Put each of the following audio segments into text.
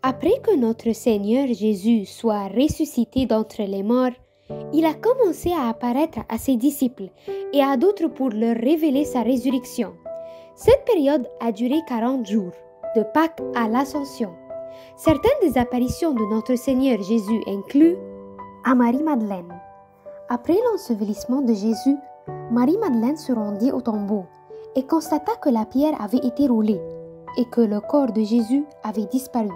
Après que notre Seigneur Jésus soit ressuscité d'entre les morts, il a commencé à apparaître à ses disciples et à d'autres pour leur révéler sa résurrection. Cette période a duré 40 jours, de Pâques à l'Ascension. Certaines des apparitions de notre Seigneur Jésus incluent à Marie-Madeleine. Après l'ensevelissement de Jésus, Marie-Madeleine se rendit au tombeau et constata que la pierre avait été roulée et que le corps de Jésus avait disparu.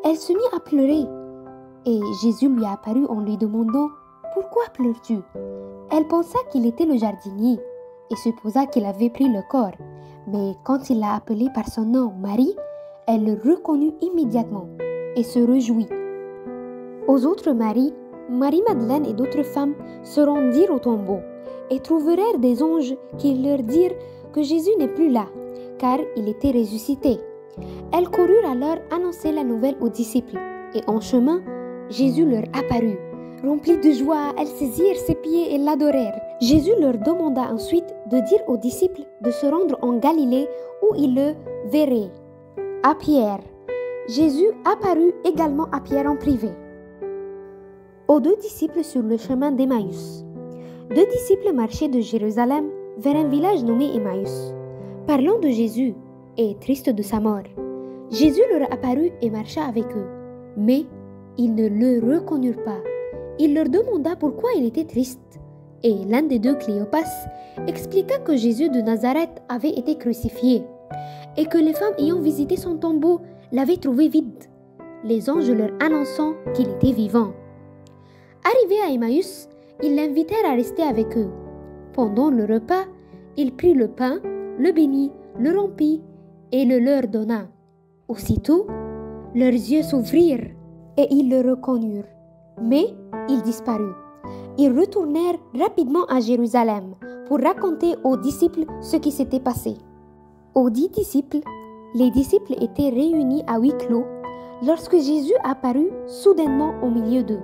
Elle se mit à pleurer et Jésus lui apparut en lui demandant « Pourquoi pleures-tu » Elle pensa qu'il était le jardinier et supposa qu'il avait pris le corps. Mais quand il l'a appelée par son nom Marie, elle le reconnut immédiatement et se réjouit. Aux autres maris, Marie-Madeleine et d'autres femmes se rendirent au tombeau et trouvèrent des anges qui leur dirent que Jésus n'est plus là, car il était ressuscité. Elles coururent alors annoncer la nouvelle aux disciples, et en chemin, Jésus leur apparut. Remplies de joie, elles saisirent ses pieds et l'adorèrent. Jésus leur demanda ensuite de dire aux disciples de se rendre en Galilée où ils le verraient. À Pierre, Jésus apparut également à Pierre en privé. Aux 2 disciples sur le chemin d'Emmaüs. 2 disciples marchaient de Jérusalem vers un village nommé Emmaüs, parlant de Jésus et tristes de sa mort. Jésus leur apparut et marcha avec eux, mais ils ne le reconnurent pas. Il leur demanda pourquoi il était triste, et l'un des 2, Cléopas, expliqua que Jésus de Nazareth avait été crucifié, et que les femmes ayant visité son tombeau l'avaient trouvé vide, les anges leur annonçant qu'il était vivant. Arrivés à Emmaüs, ils l'invitèrent à rester avec eux. Pendant le repas, il prit le pain, le bénit, le rompit et le leur donna. Aussitôt, leurs yeux s'ouvrirent et ils le reconnurent, mais il disparut. Ils retournèrent rapidement à Jérusalem pour raconter aux disciples ce qui s'était passé. Aux 10 disciples, les disciples étaient réunis à huis clos lorsque Jésus apparut soudainement au milieu d'eux.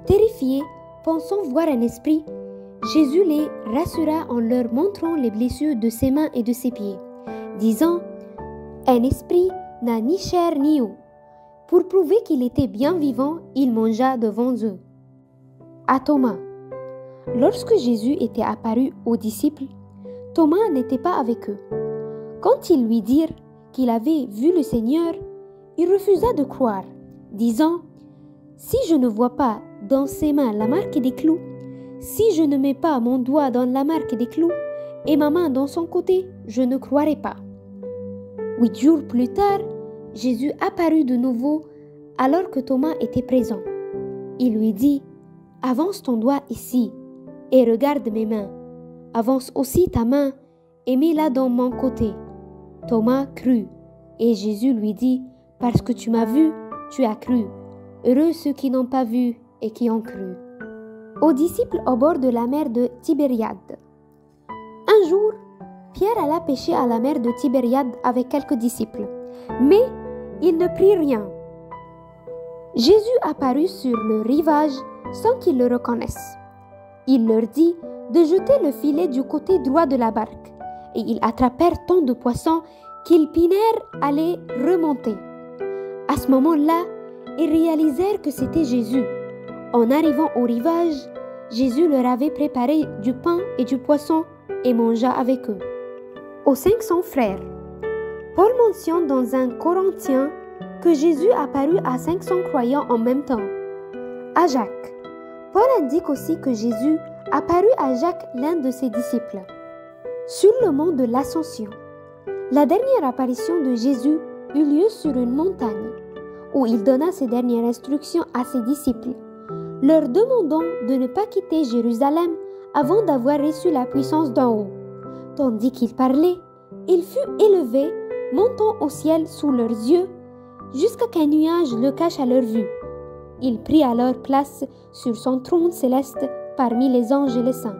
Terrifiés, pensant voir un esprit, Jésus les rassura en leur montrant les blessures de ses mains et de ses pieds, disant « Un esprit n'a ni chair ni eau. » Pour prouver qu'il était bien vivant, il mangea devant eux. À Thomas. Lorsque Jésus était apparu aux disciples, Thomas n'était pas avec eux. Quand ils lui dirent qu'il avait vu le Seigneur, il refusa de croire, disant « Si je ne vois pas dans ses mains la marque des clous, si je ne mets pas mon doigt dans la marque des clous et ma main dans son côté, je ne croirai pas. » 8 jours plus tard, Jésus apparut de nouveau alors que Thomas était présent. Il lui dit « Avance ton doigt ici et regarde mes mains. Avance aussi ta main et mets-la dans mon côté. » Thomas crut et Jésus lui dit « Parce que tu m'as vu, tu as cru. Heureux ceux qui n'ont pas vu et qui ont cru. » Aux disciples au bord de la mer de Tibériade. Un jour, Pierre alla pêcher à la mer de Tibériade avec quelques disciples, mais il ne prit rien. Jésus apparut sur le rivage sans qu'ils le reconnaissent. Il leur dit de jeter le filet du côté droit de la barque, et ils attrapèrent tant de poissons qu'ils pinèrent à les remonter. À ce moment-là, ils réalisèrent que c'était Jésus. En arrivant au rivage, Jésus leur avait préparé du pain et du poisson et mangea avec eux. Aux 500 frères. Paul mentionne dans 1 Corinthiens que Jésus apparut à 500 croyants en même temps. À Jacques. Paul indique aussi que Jésus apparut à Jacques, l'un de ses disciples. Sur le mont de l'Ascension. La dernière apparition de Jésus eut lieu sur une montagne, où il donna ses dernières instructions à ses disciples, leur demandant de ne pas quitter Jérusalem avant d'avoir reçu la puissance d'en haut. Tandis qu'il parlait, il fut élevé, montant au ciel sous leurs yeux, jusqu'à qu'un nuage le cache à leur vue. Il prit alors place sur son trône céleste parmi les anges et les saints.